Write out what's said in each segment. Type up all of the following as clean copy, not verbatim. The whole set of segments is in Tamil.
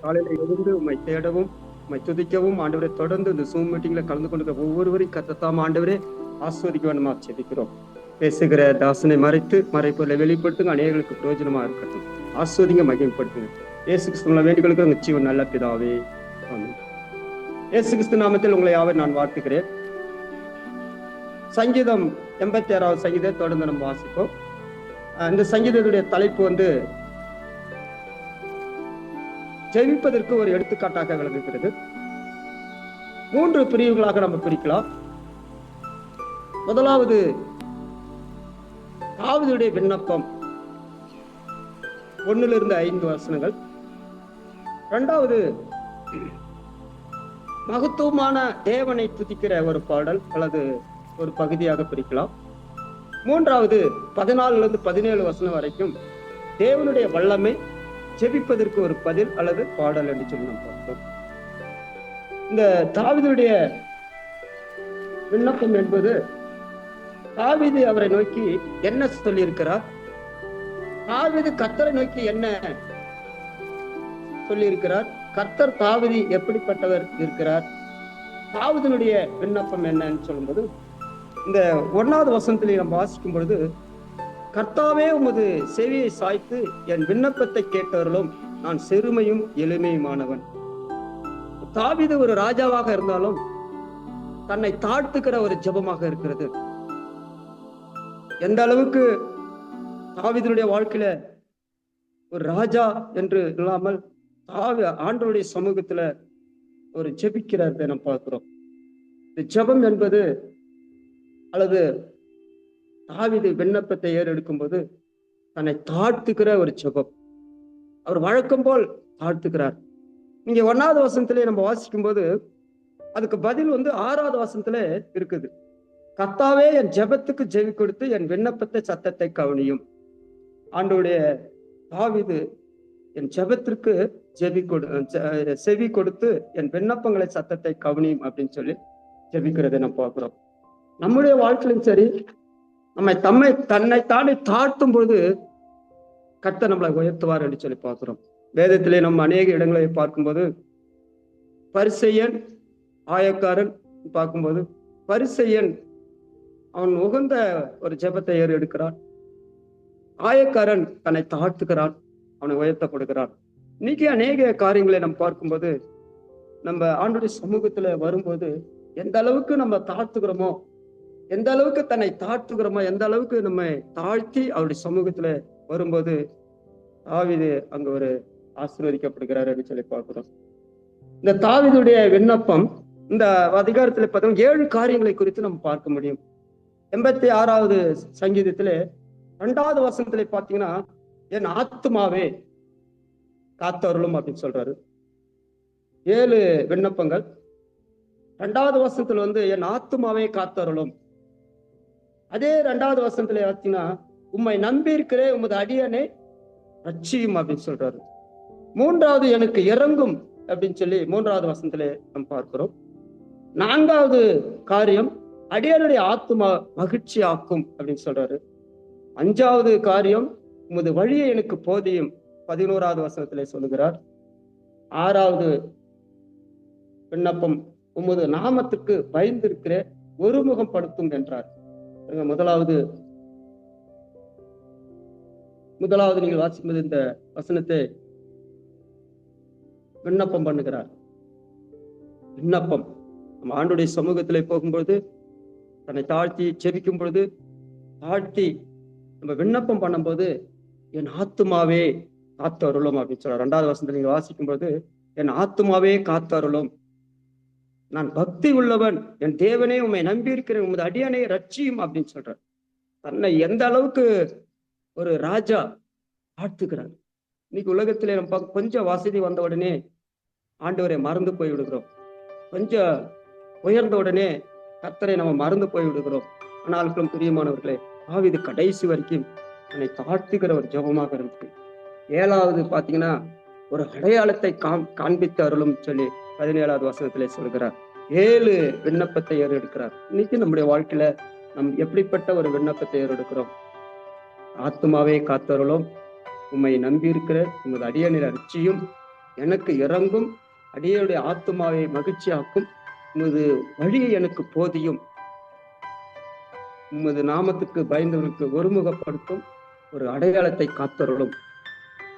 காலையில எழுந்து உம்மை தேடவும் உம்மை துதிக்கவும் ஆண்டவரை தொடர்ந்து இந்த Zoom மீட்டிங்ல கலந்து கொண்டிருக்க ஒவ்வொருவரையும் கர்த்தர் ஆண்டவரே ஆசீர்வதிக்க வேண்டுமா ஜெபிக்கிறோம். பேசுகிற தாசனை மறைப்பொருளை வெளிப்படுத்துங்க, அநேகர்களுக்கு பிரயோஜனமா இருக்கட்டும். ஆசீர்வதிங்க, மகிமைப்படுத்துங்க. இயேசு கிறிஸ்துவின் வேண்டிகளுக்கு உங்க ஜீவன் நல்ல பிதாவே, ஆமென். இயேசு கிறிஸ்து நாமத்தில் உங்களை யாவரையும் நான் வாழ்த்துகிறேன். சங்கீதம் 86வது சங்கீதத்தை தொடர்ந்து நம்ம வாசிப்போம். இந்த சங்கீதத்துடைய தலைப்பு ஜெயிப்பதற்கு ஒரு எடுத்துக்காட்டாக விளங்குகிறது. 3 பிரிவுகளாக நம்ம பிரிக்கலாம். முதலாவது தாவீதுடைய விண்ணப்பம், 1-5 வசனங்கள். இரண்டாவது மகத்துவமான தேவனை துதிக்கிற ஒரு பாடல் அல்லது ஒரு பகுதியாக பிரிக்கலாம். மூன்றாவது 14-17 வசனம் வரைக்கும் தேவனுடைய வல்லமை, ஜெபிப்பதற்கு ஒரு பதில் அல்லது பாடல் என்று சொல்லி நாம் பார்த்தோம். இந்த தாவீதுடைய விண்ணப்பம் என்பது, தாவீது அவரை நோக்கி என்ன சொல்லி இருக்கிறார், தாவீது கர்த்தரை நோக்கி என்ன சொல்லி இருக்கிறார், கர்த்தர் தாவீது எப்படிப்பட்டவர் இருக்கிறார், தாவீதுடைய விண்ணப்பம் என்னன்னு சொல்லும்போது, இந்த 1வது வசனத்திலே நாம் வாசிக்கும் பொழுது, கர்த்தாவே உமது செவியை சாய்த்து என் விண்ணப்பத்தை கேட்டவர்களும் நான் சிறுமையும் எளிமையுமானவன். தாவீது ஒரு ராஜாவாக இருந்தாலும் தன்னை தாழ்த்துக்கிற ஒரு ஜெபமாக இருக்கிறது. எந்த அளவுக்கு தாவீதுடைய வாழ்க்கையில ஒரு ராஜா என்று இல்லாமல் ஆண்டவருடைய சமூகத்துல ஒரு ஜெபிக்கிறதை நம்ம பார்க்கிறோம். இந்த ஜெபம் என்பது அல்லது தாவீது விண்ணப்பத்தை ஏறெடுக்கும் போது தன்னை தாழ்த்துக்கிற ஒரு ஜெபம். அவர் வழக்கம் போல் தாழ்த்துக்கிறார். நீங்க 1வது வசனத்திலே நம்ம வாசிக்கும் போது அதுக்கு பதில் 6வது வசனத்திலே இருக்குது. கர்த்தாவே என் ஜெபத்துக்கு செவி கொடுத்து என் விண்ணப்பத்தை சத்தத்தை கவனியும். ஆண்டவருடைய தாவீது என் ஜெபத்திற்கு செவி கொடுத்து என் விண்ணப்பங்களை சத்தத்தை கவனியும் அப்படின்னு சொல்லி ஜெபிக்கிறதை நம்ம பார்க்கிறோம். நம்முடைய வாழ்க்கையிலும் சரி, தன்னை தாண்டி தாழ்த்தும் பொழுது கர்த்தர் நம்மளை உயர்த்துவார் என்று சொல்லி பார்க்கிறோம். வேதத்திலே நம்ம அநேக இடங்களை பார்க்கும்போது, பரிசேயன் ஆயக்காரன் பார்க்கும்போது, பரிசேயன் அவன் உகந்த ஒரு ஜெபத்தை ஏறெடுக்கிறான், ஆயக்காரன் தன்னை தாழ்த்துக்கிறான், அவனை உயர்த்தப்படுகிறான். இன்னைக்கு அநேக காரியங்களை நம்ம பார்க்கும்போது, நம்ம ஆண்டவருடைய சமூகத்துல வரும்போது எந்த அளவுக்கு நம்ம தாழ்த்துக்கிறோமோ, எந்த அளவுக்கு தன்னை தாழ்த்துக்கிறோமோ, எந்த அளவுக்கு நம்ம தாழ்த்தி அவருடைய சமூகத்துல வரும்போது தாவீது அங்க ஒரு ஆசீர்வதிக்கப்படுகிறார் என்று சொல்லி பார்க்கிறோம். இந்த தாவீதுடைய விண்ணப்பம் இந்த அதிகாரத்துல பார்த்தோம் 7 காரியங்களை குறித்து நம்ம பார்க்க முடியும். 86வது சங்கீதத்திலே 2வது வசனத்திலே பார்த்தீங்கன்னா, என் ஆத்துமாவே காத்தருளும் அப்படின்னு சொல்றாரு. 7 விண்ணப்பங்கள். 2வது வசனத்துல என் ஆத்துமாவே காத்தருளும். அதே 2வது வசனத்துல பார்த்தீங்கன்னா, உம்மை நம்பி இருக்கிற உமது அடியனை ரட்சியும் அப்படின்னு சொல்றாரு. 3வது எனக்கு இறங்கும் அப்படின்னு சொல்லி 3வது வசனத்துல நம்ம பார்க்கிறோம். 4வது காரியம் அடியனுடைய ஆத்துமா மகிழ்ச்சி ஆக்கும் அப்படின்னு சொல்றாரு. 5வது காரியம் உமது வழியை எனக்கு போதியும் 11வது வசனத்திலே சொல்லுகிறார். 6வது விண்ணப்பம் உமது நாமத்துக்கு பயந்திருக்கிற ஒருமுகம் படுத்தும் என்றார். முதலாவது நீங்கள் வாசிக்கும்போது இந்த வசனத்தை விண்ணப்பம் பண்ணுகிறார். விண்ணப்பம் நம்ம ஆண்டுடைய சமூகத்திலே போகும்பொழுது தன்னை தாழ்த்தி செபிக்கும் பொழுது, தாழ்த்தி நம்ம விண்ணப்பம் பண்ணும்போது என் ஆத்துமாவே காத்து அருளும் அப்படின்னு சொல்றார். 2வது வசனத்தை நீங்க வாசிக்கும் பொழுது, என் ஆத்துமாவே காத்து அருளும், நான் பக்தி உள்ளவன், என் தேவனே உம்மை நம்பி இருக்கிறேன், உமது அடியனை ரட்சியும் அப்படின்னு சொல்றார். தன்னை எந்த அளவுக்கு ஒரு ராஜா தாழ்த்துக்கிறார். இன்னைக்கு உலகத்திலே நம்ம கொஞ்சம் வசதி வந்த உடனே ஆண்டவரை மறந்து போய் விடுகிறோம். கொஞ்சம் உயர்ந்த உடனே கர்த்தரை நம்ம மறந்து போய் விடுகிறோம். ஆனாலும் பிரியமானவர்களே, தாவீது கடைசி வரைக்கும் தன்னை தாழ்த்துகிற ஒரு ஜெபமாக இருக்கு. 7வது பாத்தீங்கன்னா, ஒரு அடையாளத்தை காண்பித்து அருளும் சொல்லி 17வது வசனத்திலே சொல்கிறார். 7 விண்ணப்பத்தை ஏறெடுக்கிறார். இன்னைக்கு நம்முடைய வாழ்க்கையில நம் எப்படிப்பட்ட ஒரு விண்ணப்பத்தை ஏறெடுக்கிறோம்? ஆத்துமாவே காத்தருளும், உம்மை நம்பி இருக்கிற உமது அடியனை ரட்சியும், எனக்கு இறங்கும், அடியனுடைய ஆத்துமாவை மகிழ்ச்சியாக்கும், உமது வழியை எனக்கு போதியும், உமது நாமத்துக்கு பயந்தவனுக்கு ஒருமுகப்படுத்தும் ஒரு அடையாளத்தை காத்தருளும்.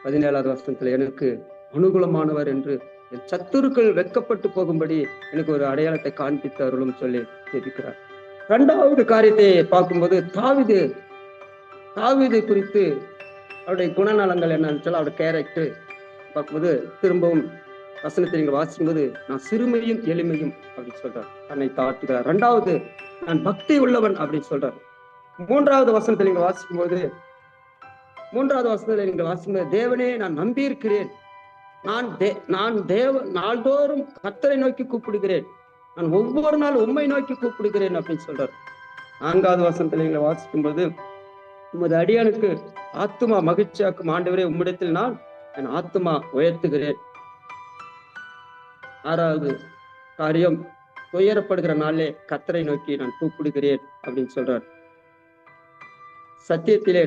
17வது வசனத்துல எனக்கு அனுகூலமானவர் என்று என் சத்துருக்கள் வெட்கப்பட்டு போகும்படி எனக்கு ஒரு அடையாளத்தை காண்பித்து அருளும் சொல்லி ஜெபிக்கிறார். 2வது காரியத்தை பார்க்கும்போது தாவீது குறித்து அவருடைய குணநலங்கள் என்னன்னு சொல்ல, அவருடைய கேரக்டர் பார்க்கும்போது திரும்பவும் வசனத்தை நீங்க வாசிக்கும் போது, நான் சிறுமையும் எளிமையும் அப்படின்னு சொல்றார், தன்னை தாழ்த்துகிறார். 2வது நான் பக்தி உள்ளவன் அப்படின்னு சொல்றார். 3வது வசனத்தை நீங்க வாசிக்கும் போது தேவனே நான் நம்பி இருக்கிறேன், நான் நாள்தோறும் கர்த்தரை நோக்கி கூப்பிடுகிறேன், நான் ஒவ்வொரு நாள் உம்மை நோக்கி கூப்பிடுகிறேன் அப்படின்னு சொல்றார். 4வது வசனத்துல நீங்க வாசிக்கும் போது, உமது அடியானுக்கு ஆத்துமா மகிழ்ச்சியாக்கும் ஆண்டவரே, உம்மிடத்தில் நான் என் ஆத்துமா உயர்த்துகிறேன். 6வது காரியம், துயரப்படுகிற நாளே கர்த்தரை நோக்கி நான் கூப்பிடுகிறேன் அப்படின்னு சொல்றார். சத்தியத்திலே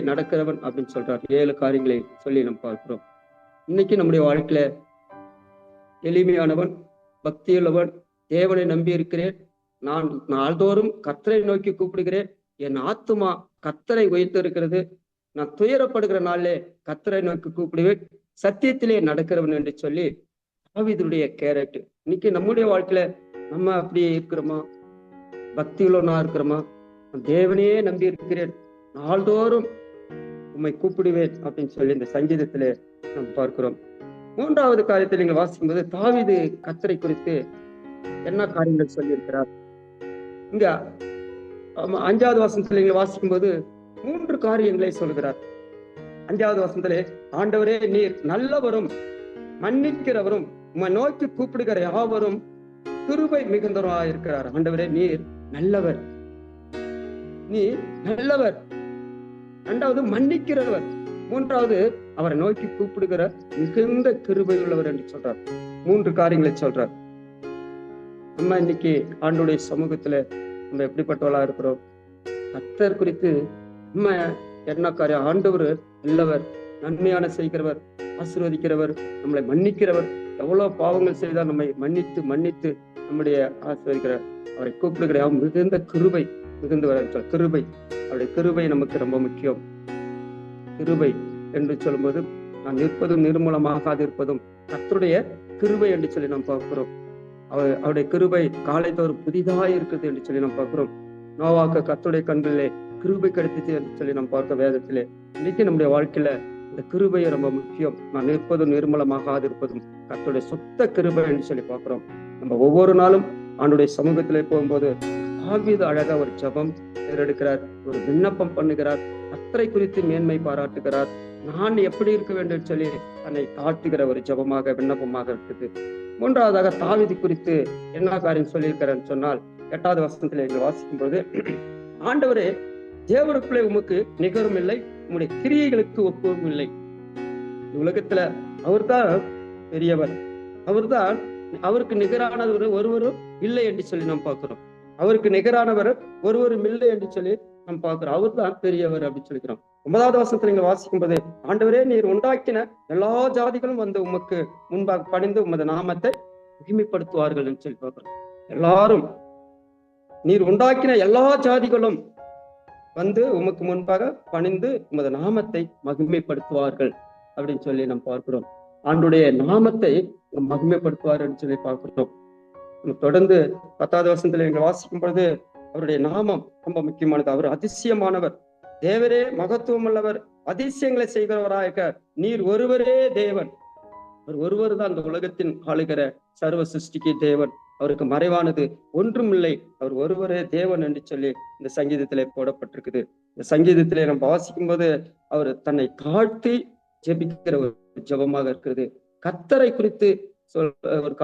நடக்கிறவன் அப்படின்னு சொல்றார். 7 காரியங்களை சொல்லி நம்ம பார்க்கிறோம். இன்னைக்கு நம்முடைய வாழ்க்கையில எளிமையானவன், பக்தியுள்ளவன், தேவனை நம்பி இருக்கிறேன், நான் நாள்தோறும் கர்த்தரை நோக்கி கூப்பிடுகிறேன், என் ஆத்துமா கர்த்தரை உயர்த்து இருக்கிறது, நான் துயரப்படுகிற நாளிலே கர்த்தரை நோக்கி கூப்பிடுவேன், சத்தியத்திலே நடக்கிறவன் என்று சொல்லி தாவீதுடைய கேரக்டர். இன்னைக்கு நம்முடைய வாழ்க்கையில நம்ம அப்படியே இருக்கிறோமா? பக்தியுள்ளவனா இருக்கிறோமா? தேவனையே நம்பி இருக்கிறேன், நாள்தோறும் உம்மை கூப்பிடுவேன் அப்படின்னு சொல்லி இந்த சங்கீதத்திலே நம்ம பார்க்கிறோம். 3வது காரியத்தை நீங்கள் வாசிக்கும் போது தாவீது கர்த்தரை குறித்து என்ன காரியங்கள் சொல்லி இருக்கிறார். இங்க 5வது வசனத்துல நீங்கள் வாசிக்கும் போது 3 காரியங்களை சொல்கிறார். 5வது வசனத்திலே, ஆண்டவரே நீர் நல்லவரும் மன்னிக்கிறவரும் உம்மை நோக்கி கூப்பிடுகிற யாவரும் கிருபை மிகுந்தவராக இருக்கிறார். ஆண்டவரே நீர் நல்லவர், நீர் நல்லவர். 2வது மன்னிக்கிறவர். 3வது அவரை நோக்கி கூப்பிடுகிற மிகுந்த கிருபை உள்ளவர் என்று சொல்றார். 3 காரியங்களை சொல்றார். நம்ம இன்னைக்கு ஆண்டவருடைய சமூகத்துல நம்ம எப்படிப்பட்டவளா இருக்கிறோம்? கர்த்தர் குறித்து நம்ம என்ன காரியம்? ஆண்டவர் நல்லவர், நன்மையான செய்கிறவர், ஆசீர்வதிக்கிறவர், நம்மளை மன்னிக்கிறவர். எவ்வளவு பாவங்கள் செய்தால் நம்மை மன்னித்து நம்முடைய ஆசீர்வதிக்கிறார். அவரை கூப்பிடுகிற மிகுந்த கிருபை மிகுந்து வர கிருபை, அவருடைய கிருபை நமக்கு ரொம்ப முக்கியம். கிருபை என்று சொல்லும்போது நான் நிற்பதும் நிர்மூலமாகாது இருப்பதும் கர்த்தருடைய கிருபை என்று சொல்லி நாம் பார்க்கிறோம். அவருடைய கிருபை காலைதோறும் புதிதாக இருக்குது என்று சொல்லி நாம் பார்க்கிறோம். நோவாக்க கர்த்தருடைய கண்களிலே கிருபை கிடைத்தது என்று சொல்லி நாம் பார்க்க வேதத்திலே. இன்னைக்கு நம்முடைய வாழ்க்கையில இந்த கிருபை ரொம்ப முக்கியம். நான் நிற்பதும் நிர்மூலமாகாது இருப்பதும் கர்த்தருடைய சுத்த கிருபை என்று சொல்லி பார்க்கிறோம். நம்ம ஒவ்வொரு நாளும் ஆண்டுடைய சமூகத்திலே போகும்போது தாவீது அழகா ஒரு ஜெபம் எடுக்கிறார், ஒரு விண்ணப்பம் பண்ணுகிறார், கர்த்தரை குறித்து மேன்மை பாராட்டுகிறார், நான் எப்படி இருக்க வேண்டும் சொல்லி தன்னை தாழ்த்துகிற ஒரு ஜெபமாக விண்ணப்பமாக இருக்குது. 3வதாக தாவீது குறித்து என்ன காரியம் சொல்லியிருக்கிறான்னு சொன்னால் 8வது வசனத்துல எங்கள் வாசிக்கும் போது, ஆண்டவரே தேவருக்குள்ளே உமக்கு நிகரும் இல்லை, உம்முடைய கிரியைகளுக்கு ஒப்புவும் இல்லை. உலகத்துல அவர்தான் பெரியவர், அவர்தான், அவருக்கு நிகரானவர் ஒருவரும் இல்லை என்று சொல்லி நாம் பார்க்கிறோம். அவருக்கு நிகரானவர் ஒருவரும் இல்லை என்று சொல்லி நாம் பார்க்கிறோம். அவர் தான் பெரியவர் அப்படின்னு சொல்லிக்கிறோம். 9வது வசனத்துல நீங்க வாசிக்கும் போது, ஆண்டவரே நீர் உண்டாக்கின எல்லா ஜாதிகளும் வந்து உமக்கு முன்பாக பணிந்து உமது நாமத்தை மகிமைப்படுத்துவார்கள் என்று சொல்லி பார்க்கிறோம். எல்லாரும், நீர் உண்டாக்கின எல்லா ஜாதிகளும் வந்து உமக்கு முன்பாக பணிந்து உமது நாமத்தை மகிமைப்படுத்துவார்கள் அப்படின்னு சொல்லி நாம் பார்க்கிறோம். ஆண்டுடைய நாமத்தை மகிமைப்படுத்துவார்கள் சொல்லி பார்க்கிறோம். தொடர்ந்து 10வது வசனத்துல எங்க வாசிக்கும் பொழுது அவருடைய நாமம் ரொம்ப முக்கியமானது. அவர் அதிசயமானவர், தேவரே மகத்துவம் உள்ளவர், அதிசயங்களை செய்கிறவராக நீர் ஒருவரே தேவன். அவர் ஒருவர் தான் அந்த உலகத்தின் ஆளுகிற சர்வ சிருஷ்டிக்கு தேவன், அவருக்கு மறைவானது ஒன்றும் இல்லை, அவர் ஒருவரே தேவன் என்று சொல்லி இந்த சங்கீதத்திலே போடப்பட்டிருக்குது. இந்த சங்கீதத்திலே நம்ம வாசிக்கும் போது அவர் தன்னை தாழ்த்தி ஜெபிக்கிற ஒரு ஜெபமாக இருக்கிறது. கர்த்தரை குறித்து ஒரு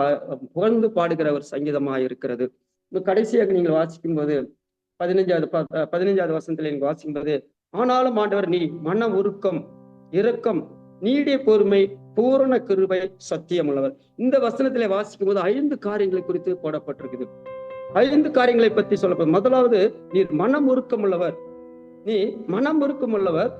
புகழ்ந்து பாடுகிற ஒரு சங்கீதமாக இருக்கிறது. கடைசியாக நீங்கள் வாசிக்கும் போது 15வது வசனத்துல நீங்க வாசிக்கும் போது, ஆனாலும் ஆண்டவர் நீ மன உருக்கம், இரக்கம், நீடிய பொறுமை, பூரண கிருபை, சத்தியம் உள்ளவர். இந்த வசனத்திலே வாசிக்கும் போது 5 காரியங்களை குறித்து போடப்பட்டிருக்குது. 5 காரியங்களை பற்றி சொல்லப்படும். முதலாவது, நீர் மனம் உருக்கம் உள்ளவர், நீ மனம் உருக்கம் உள்ளவர்,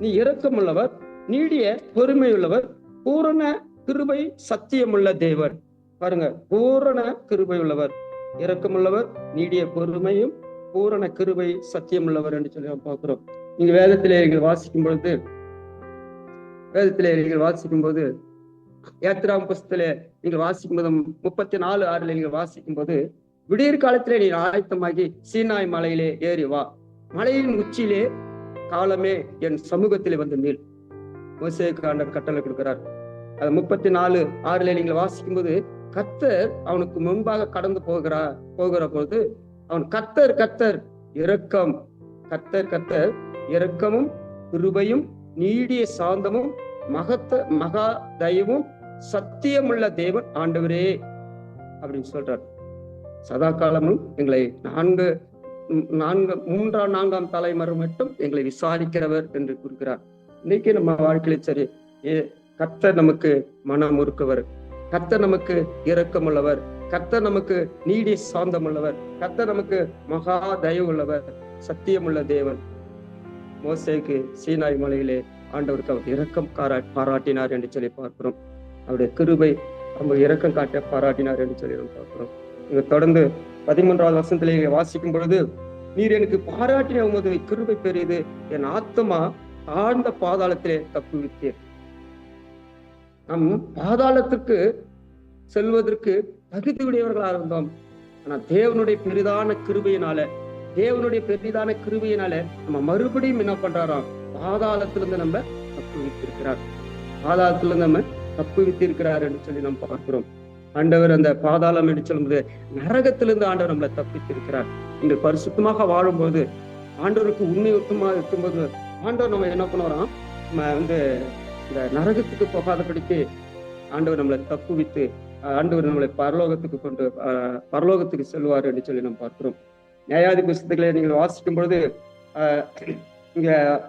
நீ இரக்கம் உள்ளவர், நீடிய பொறுமையுள்ளவர், பூரண கிருபை சத்தியமுள்ள தேவன். பாருங்க, பூரண கிருபை உள்ளவர், இரக்கமுள்ளவர், நீடிய பொறுமையும் பூரண கிருபை சத்தியம் உள்ளவர் என்று சொல்லி நாம் பார்க்கிறோம். நீங்க வேதத்திலே நீங்கள் வாசிக்கும் பொழுது யாத்திராம் புஸ்தகத்திலே நீங்கள் வாசிக்கும் போது 34:6 நீங்கள் வாசிக்கும் போது, விடியற் காலத்திலே நீ ஆயத்தமாகி சீனாய் மலையிலே ஏறி வா, மலையின் உச்சியிலே காலமே என் சமூகத்திலே வந்து நீள். மோசேக்கு ஆண்டவர் கட்டளை கொடுக்கிறார். அது 34:6 நீங்கள் வாசிக்கும் போது, கர்த்தர் அவனுக்கு முன்பாக கடந்து போகிற போது அவன் கர்த்தர் இரக்கமும் கிருபையும் நீடிய சாந்தமும் மகா தயவும் சத்தியமுள்ள தேவன் ஆண்டவரே அப்படின்னு சொல்றார். சதா காலமும் எங்களை 4ஆம் தலைமுறை மட்டும் எங்களை விசாரிக்கிறவர் என்று கூறுகிறார். இன்னைக்கு நம்ம வாழ்க்கையில சரி, கர்த்தர் நமக்கு மனம் உருக்கவர், கர்த்தர் நமக்கு இரக்கமுள்ளவர், கர்த்தர் நமக்கு நீடிய சாந்தம் உள்ளவர், கர்த்தர் நமக்கு மகா தயவு உள்ளவர், சத்தியமுள்ள தேவன். மோசேக்கு சீனாய் மலையிலே ஆண்டவருக்கு அவர் இரக்கம் பாராட்டினார் என்று சொல்லி பார்க்கிறோம். அவருடைய கிருபை நம்ம இரக்கம் காட்ட பாராட்டினார் என்று சொல்லி நம்ம பார்க்கிறோம். இங்க தொடர்ந்து 13வது வசனத்திலே வாசிக்கும் பொழுது, நீர் எனக்கு பாராட்டின உமது கிருபை பெரியது, என் ஆத்மா ஆழ்ந்த பாதாளத்திலே தப்புவித்தீர். நம் பாதாளத்திற்கு செல்வதற்கு தகுதியுடையவர்களாக இருந்தோம். ஆனா தேவனுடைய பெரிதான கிருபையினால நம்ம மறுபடியும் என்ன பண்றாராம், பாதாளத்திலிருந்து நம்ம தப்பு வித்திருக்கிறார் என்று சொல்லி நம்ம பார்க்கிறோம். ஆண்டவர் அந்த பாதாளம் என்று சொல்லும்போது நரகத்திலிருந்து ஆண்டவர் நம்மளை தப்பித்திருக்கிறார். நீங்கள் பரிசுத்தமாக வாழும்போது, ஆண்டவருக்கு உண்மையுத்தமாக இருக்கும்போது ஆண்டவர் நம்ம என்ன பண்ணுறோம், நம்ம இந்த நரகத்துக்கு போகாதபடிக்கு ஆண்டவர் நம்மளை தப்புவித்து ஆண்டவர் நம்மளை பரலோகத்துக்கு செல்வார் என்று சொல்லி நம்ம பார்க்கிறோம். நியாயாதி புஸ்தகங்களை நீங்கள் வாசிக்கும் பொழுது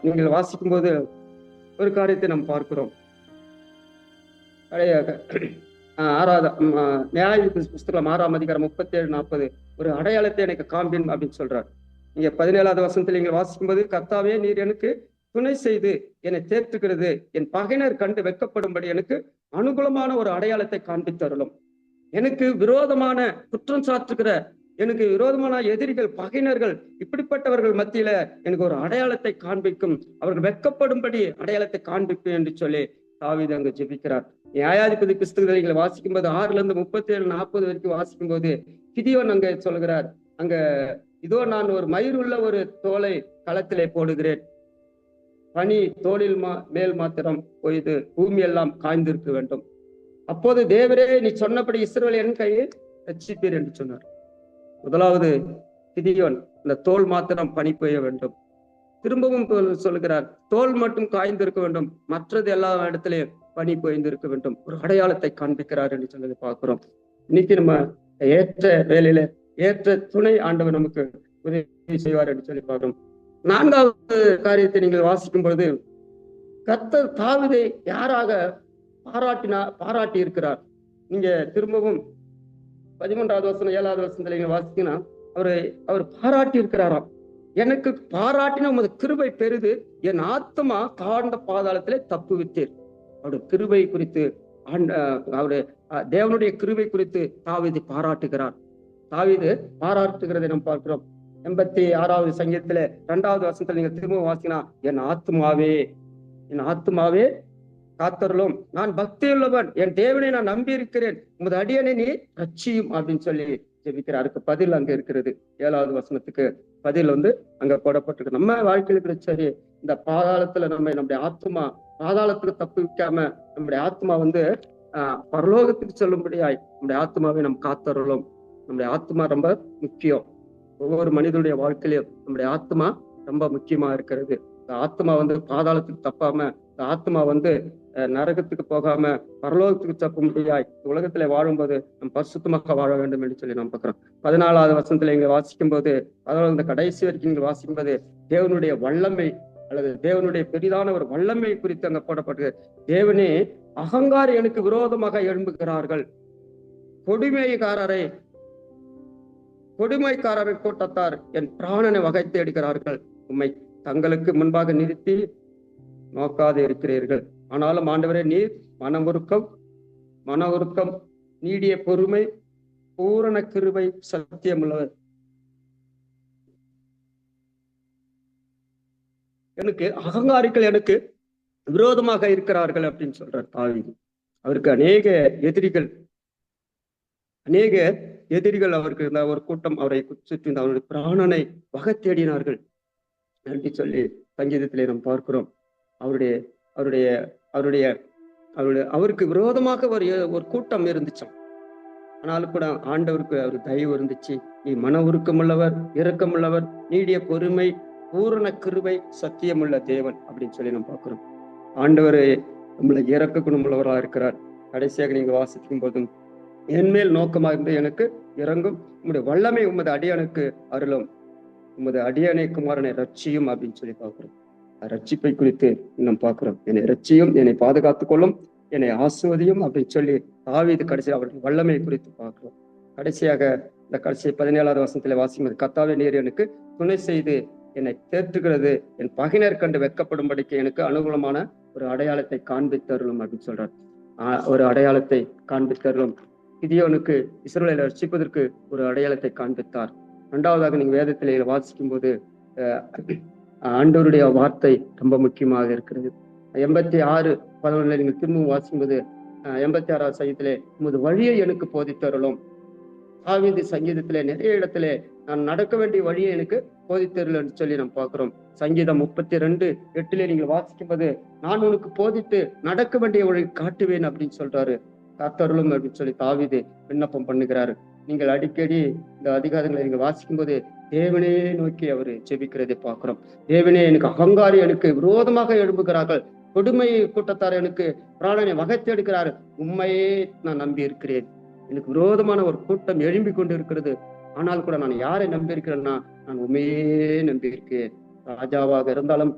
நீங்கள் வாசிக்கும் போது ஒரு காரியத்தை நாம் பார்க்கிறோம். நியாயாதி புஸ்தகம் 6ஆம் அதிகாரம் 37-40 ஒரு அடையாளத்தை எனக்கு காண்பின் அப்படின்னு சொல்றார். நீங்க 17வது வசனத்தில் நீங்கள் வாசிக்கும் போது, கர்த்தாவே நீர் எனக்கு துணை செய்து என்னை தேற்றுகிறது, என் பகையினர் கண்டு வெட்கப்படும்படி எனக்கு அனுகூலமான ஒரு அடையாளத்தை காண்பித்தருளும். எனக்கு விரோதமான குற்றம் சாட்டுகிற, எனக்கு விரோதமான எதிரிகள், பகையினர்கள், இப்படிப்பட்டவர்கள் மத்தியில எனக்கு ஒரு அடையாளத்தை காண்பிக்கும், அவர்கள் வெட்கப்படும்படி அடையாளத்தை காண்பிக்கும் என்று சொல்லி தாவீது அங்கு ஜெபிக்கிறார். நியாயாதிபதி புஸ்தகத்தை நீங்கள் வாசிக்கும் போது 6-37-40 வரைக்கும் வாசிக்கும் போது கிதியோன் அங்க சொல்கிறார், அங்க இதோ நான் ஒரு மயிர் உள்ள ஒரு தோலை களத்திலே போடுகிறேன், பனி தோளில் மேல் மாத்திரம் பொய்து பூமி எல்லாம் காய்ந்திருக்க வேண்டும், அப்போது தேவரே நீ சொன்னபடி இஸ்ரவேல் என் கையில் ரட்சிப்பீர் என்று சொன்னார். முதலாவது கிதியோன் இந்த தோல் மாத்திரம் பனி பெய்ய வேண்டும். திரும்பவும் சொல்லுகிறார், தோல் மட்டும் காய்ந்திருக்க வேண்டும், மற்றது எல்லா இடத்திலையும் பனி பெய்ந்திருக்க வேண்டும். ஒரு அடையாளத்தை காண்பிக்கிறார் என்று சொல்லி பார்க்கிறோம். இன்னைக்கு நம்ம ஏற்ற வேலையில ஏற்ற துணை ஆண்டவர் நமக்கு உதவி செய்வார் என்று சொல்லி பார்க்கிறோம். 4வது காரியத்தை நீங்கள் வாசிக்கும் பொழுது, கர்த்தர் தாவீதை யாராக பாராட்டி இருக்கிறார். நீங்க திரும்பவும் 13வது வசனம் 7வது வசனத்துல நீங்க வாசிங்கன்னா அவர் பாராட்டி இருக்கிறாராம். எனக்கு பாராட்டின உமது கிருபை பெரிது, என் ஆத்மா தாழ்ந்த பாதாளத்திலே தப்புவித்தீர். அவருடைய கிருபை குறித்து அவருடைய தேவனுடைய கிருபை குறித்து தாவீது பாராட்டுகிறதை நாம் பார்க்கிறோம். 86வது சங்கீதத்துல 2வது வசனத்துல நீங்க திரும்ப வாசினா, என் ஆத்துமாவே காத்தருளும், நான் பக்தியுள்ளவன், என் தேவனை நான் நம்பி இருக்கிறேன், உமது அடியனை நீ ரட்சியும் அப்படின்னு சொல்லி ஜெபிக்கிறாருக்கு பதில் அங்க இருக்கிறது. 7வது வசனத்துக்கு பதில் அங்க போடப்பட்டிருக்கு. நம்ம வாழ்க்கையில சரி, இந்த பாதாளத்துல நம்முடைய ஆத்மா பாதாளத்துக்கு தப்பு வைக்காம நம்முடைய ஆத்மா பரலோகத்துக்கு சொல்லும்படியாய் நம்முடைய ஆத்மாவை நம்ம காத்தருளும். நம்முடைய ஆத்மா ரொம்ப முக்கியம். ஒவ்வொரு மனிதனுடைய வாழ்க்கையிலும் நம்முடைய ஆத்மா ரொம்ப முக்கியமா இருக்கிறது. இந்த ஆத்மா பாதாளத்துக்கு தப்பாம, இந்த ஆத்மா நரகத்துக்கு போகாம பரலோகத்துக்கு தப்ப முடியாய் உலகத்துல வாழும்போது நம்ம பரிசுத்தமாக வாழ வேண்டும் என்று சொல்லி நாம் பார்க்கிறோம். 14வது வசனத்துல இங்க வாசிக்கும் போது, அதாவது இந்த கடைசி வரைக்கும் இங்க வாசிக்கும் போது தேவனுடைய வல்லமை அல்லது தேவனுடைய பெரிதான ஒரு வல்லமை குறித்து அங்க போடப்பட்டு, தேவனே அகங்காரி எனக்கு விரோதமாக எழும்புகிறார்கள், கொடுமைக்காரரை கூட்டத்தார் என் பிராணனை வகை தேடுகிறார்கள், உம்மை தங்களுக்கு முன்பாக நிறுத்தி நோக்காது இருக்கிறீர்கள். ஆனாலும் ஆண்டவரே, நீர் மன உருக்கம், நீடிய பொறுமை, பூரண கிருபை, சத்தியம் உள்ளவர். எனக்கு அகங்காரிகள் எனக்கு விரோதமாக இருக்கிறார்கள் அப்படின்னு சொல்றார் தாவீது. அவருக்கு அநேக எதிரிகள் அவருக்கு இருந்த ஒரு கூட்டம் அவரை சுற்றி அவருடைய பிராணனை வகை தேடினார்கள் என்று சொல்லி சங்கீதத்திலே நாம் பார்க்கிறோம். அவருக்கு விரோதமாக ஒரு கூட்டம் இருந்துச்சாம். ஆனாலும் கூட ஆண்டவருக்கு அவர் தயவு இருந்துச்சு. நீ மன உருக்கமுள்ளவர், இரக்கமுள்ளவர், நீடிய பொறுமை, பூரண கிருபை, சத்தியமுள்ள தேவன் அப்படின்னு சொல்லி நம்ம பார்க்கிறோம். ஆண்டவர் நம்மளை இறக்க குணமுள்ளவராக இருக்கிறார். கடைசியாக நீங்க வாசிக்கும் போதும், என்மேல் நோக்கமாக இருந்து எனக்கு இறங்கும், உம்முடைய வல்லமை உமது அடியானுக்கு அருளும், உமது அடியானை குமாரனை ரட்சியும் அப்படின்னு சொல்லி பார்க்கிறோம். ரட்சிப்பை குறித்து இன்னும் பார்க்கிறோம். என்னை ரட்சியும், என்னை பாதுகாத்துக் கொள்ளும், என்னை ஆசுவதியும் அப்படின்னு சொல்லி தாவீது கடைசியாக அவருடைய வல்லமை குறித்து பார்க்கிறோம். கடைசியாக இந்த கடைசி 17வது வசனத்திலே வாசிக்கும், கர்த்தாவே நீர் எனக்கு துணை செய்து என்னை தேற்றுகிறது, என் பகைஞர் கண்டு வெட்கப்படும்படிக்கு எனக்கு அனுகூலமான ஒரு அடையாளத்தை காண்பித்தருளும் அப்படின்னு சொல்றார். ஒரு அடையாளத்தை காண்பித்தருளும். கிதியோனுக்கு இஸ்ரவேலை ரட்சிப்பதற்கு ஒரு அடையாளத்தை காண்பித்தார். இரண்டாவதாக நீங்க வேதத்திலே வாசிக்கும் போது ஆண்டவருடைய வார்த்தை ரொம்ப முக்கியமாக இருக்கிறது. 86:11 நீங்கள் திரும்பவும் வாசிக்கும்போது 86வது சங்கீதத்திலே உமது வழியை எனக்கு போதித்தருளும். தாவீது சங்கீதத்திலே நிறைய இடத்திலே நான் நடக்க வேண்டிய வழியை எனக்கு போதித்தருள் என்று சொல்லி நாம் பார்க்கிறோம். சங்கீதம் 32:8 நீங்கள் வாசிக்கும் போது நான் உனக்கு போதித்து நடக்க வேண்டிய வழி காட்டுவேன் அப்படின்னு சொல்றாரு. காத்தருளும் அப்படின்னு சொல்லி தாவீது விண்ணப்பம் பண்ணுகிறாரு. நீங்கள் அடிக்கடி இந்த அதிகாரங்களை நீங்க வாசிக்கும் போது தேவனே நோக்கி அவரு ஜெபிக்கிறதை பார்க்கிறோம். தேவனே, எனக்கு அகங்காரி எனக்கு விரோதமாக எழும்புகிறார்கள், கொடுமை கூட்டத்தார் எனக்கு பிராணனை வகைத்து எடுக்கிறார், உண்மையே நான் நம்பி இருக்கிறேன். எனக்கு விரோதமான ஒரு கூட்டம் எழும்பி கொண்டு இருக்கிறது. ஆனால் கூட நான் யாரை நம்பி இருக்கிறேன்னா, நான் உண்மையே நம்பி இருக்கேன். ராஜாவாக இருந்தாலும்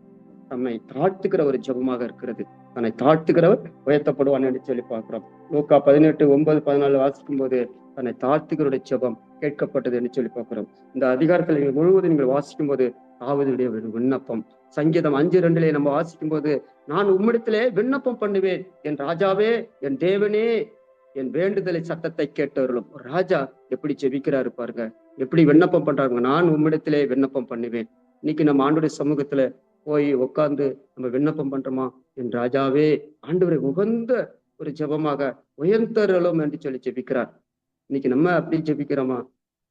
தன்னை தாழ்த்துக்கிற ஒரு ஜெபமாக இருக்கிறது. தன்னை தாழ்த்துக்கிறவர் உயர்த்தப்படுவான் என்று சொல்லி பார்க்கிறோம். லூக்கா 18:9-14 வாசிக்கும் போது தன்னை தாழ்த்துகிறோட ஜெபம் கேட்கப்பட்டது என்று சொல்லி பார்க்கிறோம். இந்த அதிகாரத்தில் நீங்கள் முழுவதும் நீங்கள் வாசிக்கும் போது தாவீதுடைய விண்ணப்பம், சங்கீதம் 5:2 நம்ம வாசிக்கும் போது, நான் உம்மிடத்திலே விண்ணப்பம் பண்ணுவேன், என் ராஜாவே, என் தேவனே, என் வேண்டுதலை சத்தத்தை கேட்டவர்களும். ராஜா எப்படி ஜெபிக்கிறாரு பாருங்க, எப்படி விண்ணப்பம் பண்றாங்க. நான் உம்மிடத்திலே விண்ணப்பம் பண்ணுவேன். இன்னைக்கு நம்ம ஆண்டோடைய சமூகத்துல போய் உட்கார்ந்து நம்ம விண்ணப்பம் பண்றோமா? என் ராஜாவே, ஆண்டவரை உகந்த ஒரு ஜெபமாக உயர்ந்தருளும் என்று சொல்லி ஜெபிக்கிறார். இன்னைக்கு நம்ம அப்படி ஜெபிக்கிறோமா?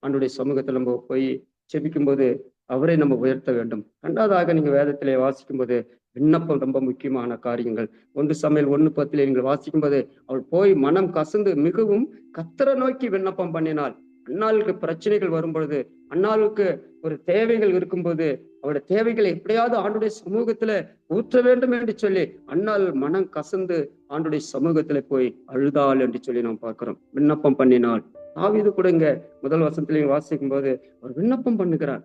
ஆண்டோடைய சமூகத்துல நம்ம போய் ஜெபிக்கும் போது அவரை நம்ம உயர்த்த வேண்டும். இரண்டாவதாக நீங்க வேதத்திலே வாசிக்கும் போது விண்ணப்பம் ரொம்ப முக்கியமான காரியங்கள். 1 சாமுவேல் 1:10 நீங்கள் வாசிக்கும் போது, அவள் போய் மனம் கசந்து மிகவும் கர்த்தரை நோக்கி விண்ணப்பம் பண்ணினாள். அன்னாளுக்கு பிரச்சனைகள் வரும் பொழுது, அன்னாளுக்கு ஒரு தேவைகள் இருக்கும்போது, அவருடைய தேவைகளை எப்படியாவது ஆண்டுடைய சமூகத்துல ஊற்ற வேண்டும் என்று சொல்லி அன்னாள் மனம் கசந்து ஆண்டுடைய சமூகத்துல போய் அழுதாள் என்று சொல்லி நாம் பார்க்கிறோம். விண்ணப்பம் பண்ணினாள். தாவீது கூட இங்க முதல் வசனத்திலையும் வாசிக்கும் போது அவர் விண்ணப்பம் பண்ணுகிறார்,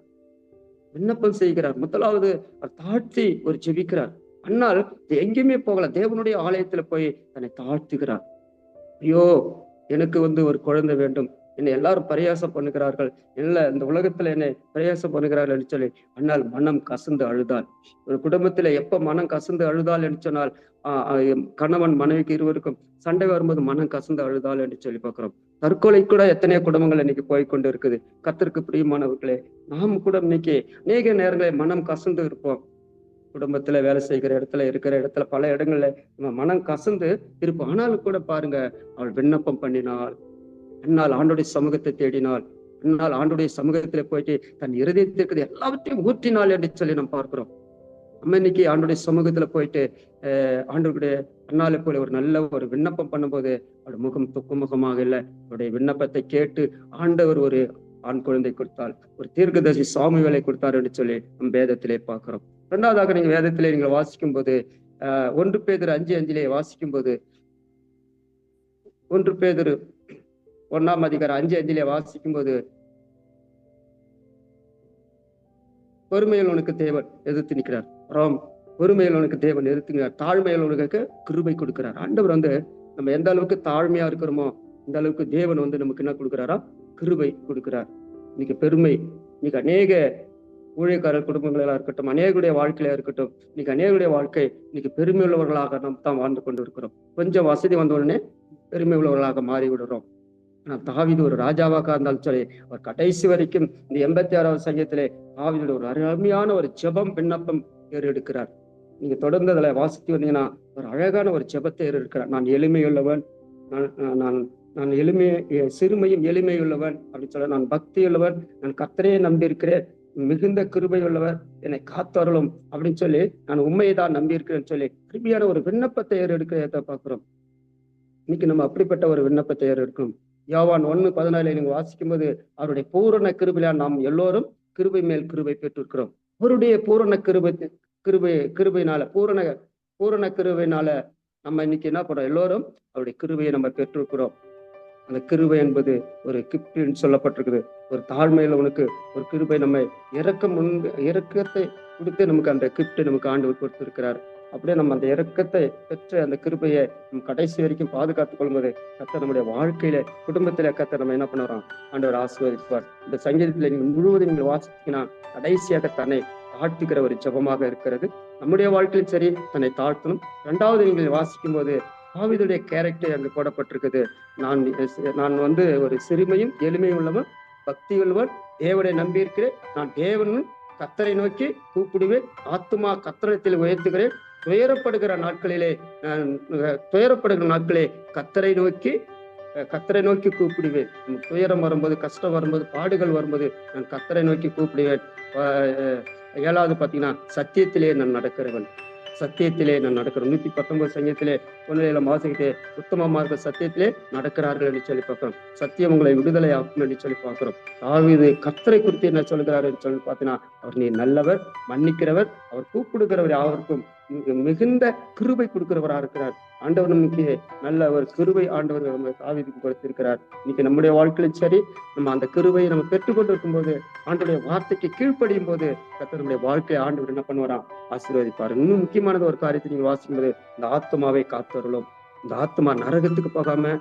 விண்ணப்பம் செய்கிறார். முதலாவது அவர் தாழ்த்தி ஒரு ஜெபிக்கிறார். அன்னால் எங்கேயுமே போகல, தேவனுடைய ஆலயத்துல போய் தன்னை தாழ்த்துகிறார். ஐயோ, எனக்கு ஒரு குழந்தை வேண்டும், என்னை எல்லாரும் பரியாசம் பண்ணுகிறார்கள், இந்த உலகத்துல என்னை பரியாசம் பண்ணுகிறார்கள் என்று சொல்லி அன்னால் மனம் கசந்து அழுதாள். ஒரு குடும்பத்துல எப்ப மனம் கசந்து அழுதாள் என்று சொன்னால், கணவன் மனைவிக்கு இருவருக்கும் சண்டை வரும்போது மனம் கசந்து அழுதாள் என்று சொல்லி பார்க்கிறோம். தற்கொலை கூட எத்தனையோ குடும்பங்கள் இன்னைக்கு போய்கொண்டு இருக்குது. கர்த்தருக்கு பிரியமானவர்களே, நாம் கூட இன்னைக்கு அநேக நேரங்களில் மனம் கசந்து இருப்போம். குடும்பத்துல வேலை செய்கிற இடத்துல இருக்கிற இடத்துல பல இடங்கள்ல நம்ம மனம் கசந்து இருப்போம். ஆனாலும் கூட பாருங்க, அவள் விண்ணப்பம் பண்ணினாள். அன்னால் ஆண்டுடைய சமூகத்தை தேடினாள். அன்னால் ஆண்டுடைய சமூகத்துல போயிட்டு தன் இருதயத்திற்கு எல்லாவற்றையும் ஊற்றினாள் என்று சொல்லி நம்ம பார்க்கிறோம். நம்ம இன்னைக்கு ஆண்டுடைய சமூகத்துல போயிட்டு ஆண்டவருடைய அன்னாலை போல ஒரு நல்ல ஒரு விண்ணப்பம் பண்ணும்போது அவருடைய முகம் துக்குமுகமாக இல்லை. அவருடைய விண்ணப்பத்தை கேட்டு ஆண்டவர் ஒரு ஆண் குழந்தை கொடுத்தால், ஒரு தீர்க்கதரிசி சாமுவேலை கொடுத்தார் என்று சொல்லி நம்ம வேதத்திலே பார்க்கிறோம். இரண்டாவதாக நீங்க வேதத்திலே நீங்கள் வாசிக்கும் போது 1 பேதுரு 5:5 வாசிக்கும் போது, 1 பேதுரு 1:5 வாசிக்கும் போது, பொறுமையில் உனக்கு தேவன் எதிர்த்து நிற்கிறார். பொறுமையில் உனக்கு தேவன் எதிர்த்துங்கிறார். தாழ்மையில் உனக்கு கிருபை கொடுக்கிறார். ஆண்டவர் நம்ம எந்த அளவுக்கு தாழ்மையா இருக்கிறோமோ இந்த அளவுக்கு தேவன் நமக்கு என்ன கொடுக்கிறாரா? கிருபை கொடுக்கிறார். இன்னைக்கு பெருமை, இன்னைக்கு அநேக ஊழியக்காரர் குடும்பங்களா இருக்கட்டும், அநேகருடைய வாழ்க்கையில இருக்கட்டும், இன்னைக்கு அநேகருடைய வாழ்க்கை இன்னைக்கு பெருமை உள்ளவர்களாக நாம் தான் வாழ்ந்து கொண்டு இருக்கிறோம். கொஞ்சம் வசதி வந்த உடனே பெருமை உள்ளவர்களாக மாறி விடுறோம். ஆனா தாவீது ஒரு ராஜாவாக இருந்தாலும் சரி, அவர் கடைசி வரைக்கும் இந்த 86வது சங்கீதத்திலே தாவீது ஒரு அருமையான ஒரு ஜெபம் விண்ணப்பம் ஏறெடுக்கிறார். நீங்க தொடர்ந்து அதில் வாசித்து வந்தீங்கன்னா ஒரு அழகான ஒரு ஜெபத்தை ஏறெடுக்கிறார். நான் எளிமையுள்ளவன், நான் நான் சிறுமையும் எளிமையுள்ளவன் அப்படின்னு சொல்ல, நான் பக்தியுள்ளவன், நான் கர்த்தரையே நம்பியிருக்கிறேன், மிகுந்த கிருபை உள்ளவர், என்னை காத்தருளும் அப்படின்னு சொல்லி, நான் உண்மையை தான் நம்பி இருக்கிறேன்னு சொல்லி அருமையான ஒரு விண்ணப்பத்தை ஏறெடுக்கிறத பார்க்கிறோம். இன்னைக்கு நம்ம அப்படிப்பட்ட ஒரு விண்ணப்பத்தை ஏறெடுக்கணும். யோவான் 1:14 நீங்க வாசிக்கும் போது, அவருடைய பூரண கிருபையால் நாம் எல்லோரும் கிருபை மேல் கிருபை பெற்றிருக்கிறோம். அவருடைய பூரண கிருபையினால பூரண கிருபையினால நம்ம இன்னைக்கு என்ன பண்றோம்? எல்லோரும் அவருடைய கிருபையை நம்ம பெற்றிருக்கிறோம். அந்த கிருபை என்பது ஒரு கிஃப்ட்னு சொல்லப்பட்டிருக்குது. ஒரு தாழ்மையில உனக்கு ஒரு கிருபை, நம்ம இரக்கத்தை கொடுத்து நமக்கு அந்த கிஃப்ட் நமக்கு ஆண்டவர் கொடுத்திருக்கிறார். அப்படியே நம்ம அந்த இரக்கத்தை பெற்று அந்த கிருபையை நம்ம கடைசி வரைக்கும் பாதுகாத்துக் கொள்ளும்போது கர்த்தர் நம்முடைய வாழ்க்கையில, குடும்பத்தில கர்த்தர் நம்ம என்ன பண்ணுறோம்? ஆண்டவர் ஆசீர்வதிப்பார். இந்த சங்கீதத்துல நீங்க முழுவதும் நீங்கள் வாசித்தீங்கன்னா கடைசியாக தன்னை தாழ்த்துக்கிற ஒரு ஜெபமாக இருக்கிறது. நம்முடைய வாழ்க்கையிலும் சரி, தன்னை தாழ்த்தணும். 2வது நீங்கள் வாசிக்கும் போது தாவீதுடைய கேரக்டர் அங்கு போடப்பட்டிருக்குது. நான் ஒரு சிறுமையும் எளிமையும் உள்ளவன், பக்தி உள்ளவன், தேவனை நம்பியிருக்கிறேன், நான் தேவனும் கர்த்தரை நோக்கி கூப்பிடுவேன், ஆத்துமா கர்த்தரிடத்தில் உயர்த்துகிறேன், துயரப்படுகிற நாட்களே கர்த்தரை நோக்கி கூப்பிடுவேன். துயரம் வரும்போது, கஷ்டம் வரும்போது, பாடுகள் வரும்போது நான் கர்த்தரை நோக்கி கூப்பிடுவேன். 7வது பாத்தீங்கன்னா, சத்தியத்திலே நான் நடக்கிறேன். 119 சங்கத்திலே 1 வாசிக்கிட்டே, உத்தமமாக சத்தியத்திலே நடக்கிறார்கள் என்று சொல்லி பார்க்கிறோம். சத்தியம் உங்களை விடுதலை ஆக்கும் என்று சொல்லி பார்க்கிறோம். தாவீது கர்த்தரை குறித்து என்ன சொல்கிறார் என்று சொல்லி பார்த்தீங்கன்னா, அவர் நீ நல்லவர், மன்னிக்கிறவர், அவர் கூப்பிடுகிறவர் யாவருக்கும் மிகுந்த கிருபை கொடுக்கிறவரா இருக்கிறார். ஆண்டவர் நமக்கு நல்ல ஒரு கிருபை ஆண்டவர் நம்ம தாவீதுக்கு கொடுத்திருக்கிறார். இன்னைக்கு நம்முடைய வாழ்க்கையிலும் சரி, நம்ம அந்த கிருபையை நம்ம பெற்றுக்கொண்டு இருக்கும் போது, ஆண்டவருடைய வார்த்தைக்கு கீழ்ப்படியும் போது கர்த்தருடைய வாழ்க்கையை ஆண்டவர் என்ன பண்ணுவாராம்? ஆசீர்வதிப்பார். இன்னும் முக்கியமானது ஒரு காரியத்தை நீங்க வாசிக்கும்போது, இந்த ஆத்மாவை காத்தருளும். இந்த ஆத்மா நரகத்துக்கு போகாம,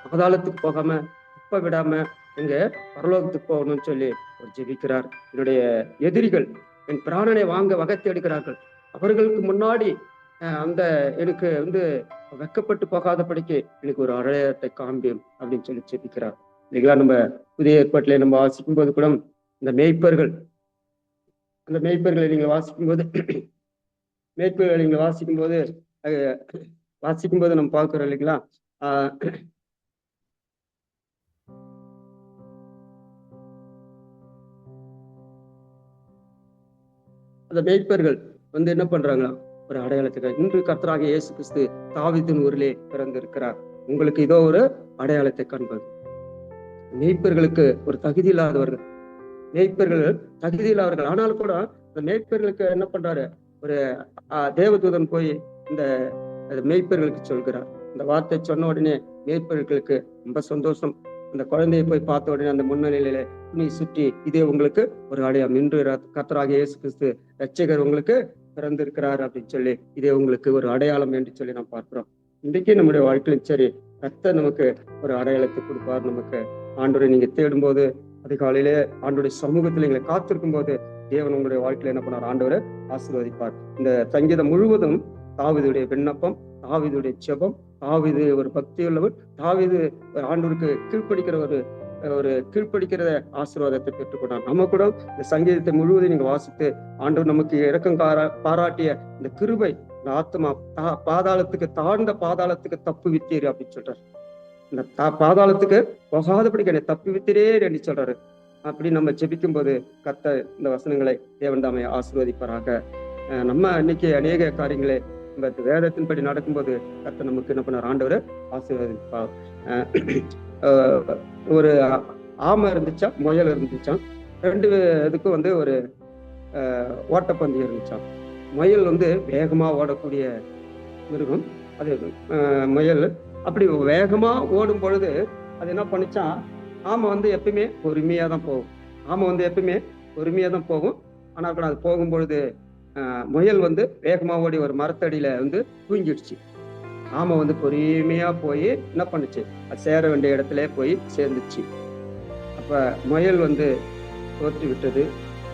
பாதாளத்துக்கு போகாம, துப்ப விடாம இங்க பரலோகத்துக்கு போகணும்னு சொல்லி ஒரு ஜெபிக்கிறார். என்னுடைய எதிரிகள் என் பிராணனை வாங்க வகை தேடுகிறார்கள், அவர்களுக்கு முன்னாடி அந்த எனக்கு வெக்கப்பட்டு போகாதபடிக்கு எனக்கு ஒரு அடையாளத்தை காண்பியும் அப்படின்னு சொல்லி ஜெபிக்கிறார். இல்லைங்களா? நம்ம புதிய ஏற்பாட்டிலே நம்ம வாசிக்கும் போது கூட அந்த மேய்ப்பர்களை நீங்க வாசிக்கும் போது நம்ம பார்க்கிறோம் இல்லைங்களா? அந்த மேய்ப்பர்கள் என்ன பண்றாங்களா? ஒரு அடையாளத்துக்கு இன்று கர்த்தராகிய இயேசு கிறிஸ்து தாவீதின் ஊரிலே பிறந்திருக்கிறார், உங்களுக்கு இதோ ஒரு அடையாளத்தை காண்பது. மேய்ப்பர்களுக்கு ஒரு தகுதி இல்லாதவர்கள், ஆனால் கூட அந்த மேய்ப்பர்களுக்கு என்ன பண்றாரு? ஒரு தேவதூதன் போய் இந்த மேய்ப்பர்களுக்கு சொல்கிறார். இந்த வார்த்தை சொன்ன உடனே மேய்ப்பர்களுக்கு ரொம்ப சந்தோஷம். அந்த குழந்தையை போய் பார்த்த உடனே அந்த முன்னிலையில துணி சுற்றி, இதே உங்களுக்கு ஒரு அடையாளம், இன்று கர்த்தராகிய இயேசு கிறிஸ்து இரட்சகர் உங்களுக்கு பிறந்திருக்கிறார் அப்படின்னு சொல்லி, இதே உங்களுக்கு ஒரு அடையாளம் என்று சொல்லி நாம் பார்க்கிறோம். இன்றைக்கு நம்முடைய வாழ்க்கையிலும் சரி, கர்த்தர் நமக்கு ஒரு அடையாளத்தை கொடுப்பார். நமக்கு ஆண்டவரை நீங்க தேடும் போது, அதிகாலையிலே ஆண்டவருடைய சமூகத்தில் நீங்களை காத்திருக்கும் போது தேவன் உங்களுடைய வாழ்க்கையில என்ன பண்ணார்? ஆண்டவரை ஆசீர்வதிப்பார். இந்த சங்கீதம் முழுவதும் தாவீதுடைய விண்ணப்பம், தாவீதுடைய ஜெபம், தாவீது ஒரு பக்தி உள்ளவர், தாவீது ஆண்டவருக்கு கீழ்ப்படிக்கிற ஆசீர்வாதத்தை பெற்றுக்கொண்டார். நம்ம கூட இந்த சங்கீதத்தை முழுவதும் நீங்க வாசித்து, ஆண்டவர் நமக்கு இரக்கம் பாராட்டிய இந்த கிருபை, இந்த ஆத்மா தாழ்ந்த பாதாளத்துக்கு தப்பு வித்தீர் அப்படின்னு சொல்றாரு. இந்த பாதாளத்துக்கு போகாதபடிக்கு என்னை தப்பி வித்திரே என்று சொல்றாரு. அப்படி நம்ம ஜெபிக்கும் போது கர்த்தர் இந்த வசனங்களை தேவன் தாமே ஆசீர்வதிப்பாராக. நம்ம இன்னைக்கு அநேக காரியங்களை இந்த வேதத்தின்படி நடக்கும்போது கர்த்தர் நமக்கு என்ன பண்ணார்? ஆண்டவர் ஆசீர்வதிப்பார். ஒரு ஆமை இருந்துச்சான், முயல் இருந்துச்சான். 2 இதுக்கும் ஒரு ஓட்டப்பந்தயம் இருந்துச்சான். முயல் வேகமா ஓடக்கூடிய மிருகம். அது முயல் அப்படி வேகமா ஓடும் பொழுது அது என்ன பண்ணிச்சான்? ஆமை எப்பயுமே பொறுமையா தான் போகும். ஆனால் அது போகும் பொழுது முயல் வேகமா ஓடி ஒரு மரத்தடியில தூங்கிடுச்சு. ஆமை பொறுமையா போய் என்ன பண்ணுச்சு? அது சேர வேண்டிய இடத்துல போய் சேர்ந்துச்சு. அப்ப முயல் தோற்று விட்டது.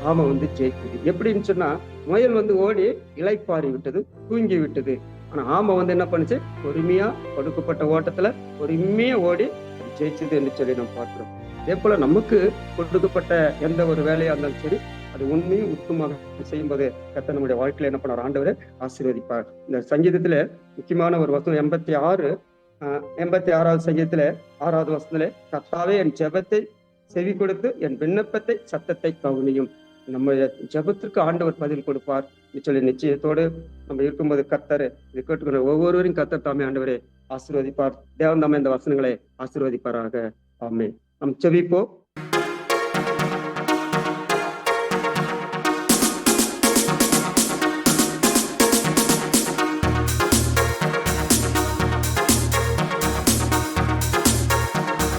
ஆமை வந்து ஜெயிக்குது. எப்படின்னு சொன்னா, முயல் வந்து ஓடி இளைப்பாறி விட்டது, தூங்கி விட்டது. ஆனா ஆமை வந்து என்ன பண்ணுச்சு? பொறுமையா கொடுக்கப்பட்ட ஓட்டத்துல பொறுமையா ஓடி அது ஜெயிச்சது என்று சொல்லி நம்ம பார்க்கிறோம். அதே போல நமக்கு கொடுக்கப்பட்ட எந்த ஒரு வேலையா இருந்தாலும் சரி, அது உண்மையும் உத்தமமாக செய்யும்போது கர்த்தர் நம்முடைய வாழ்க்கையில என்ன பண்ணார்? ஆண்டவரே ஆசீர்வதிப்பார். இந்த சங்கீதத்துல முக்கியமான ஒரு வசனம் 86வது சங்கீதத்துல 6வது வசனத்திலே, கர்த்தாவே என் ஜெபத்தை செவி கொடுத்து என் விண்ணப்பத்தை சத்தத்தை கவனியும். நம்ம ஜெபத்திற்கு ஆண்டவர் பதில் கொடுப்பார் சொல்லி நிச்சயத்தோடு நம்ம இருக்கும்போது கர்த்தர் இது கேட்டுக்கிற ஒவ்வொருவரையும் கர்த்தர் தாமே ஆண்டவரே ஆசீர்வதிப்பார். தேவன் தாமே இந்த வசனங்களை ஆசீர்வதிப்பாராக. ஆமென். நாம் ஜெபிப்போம்.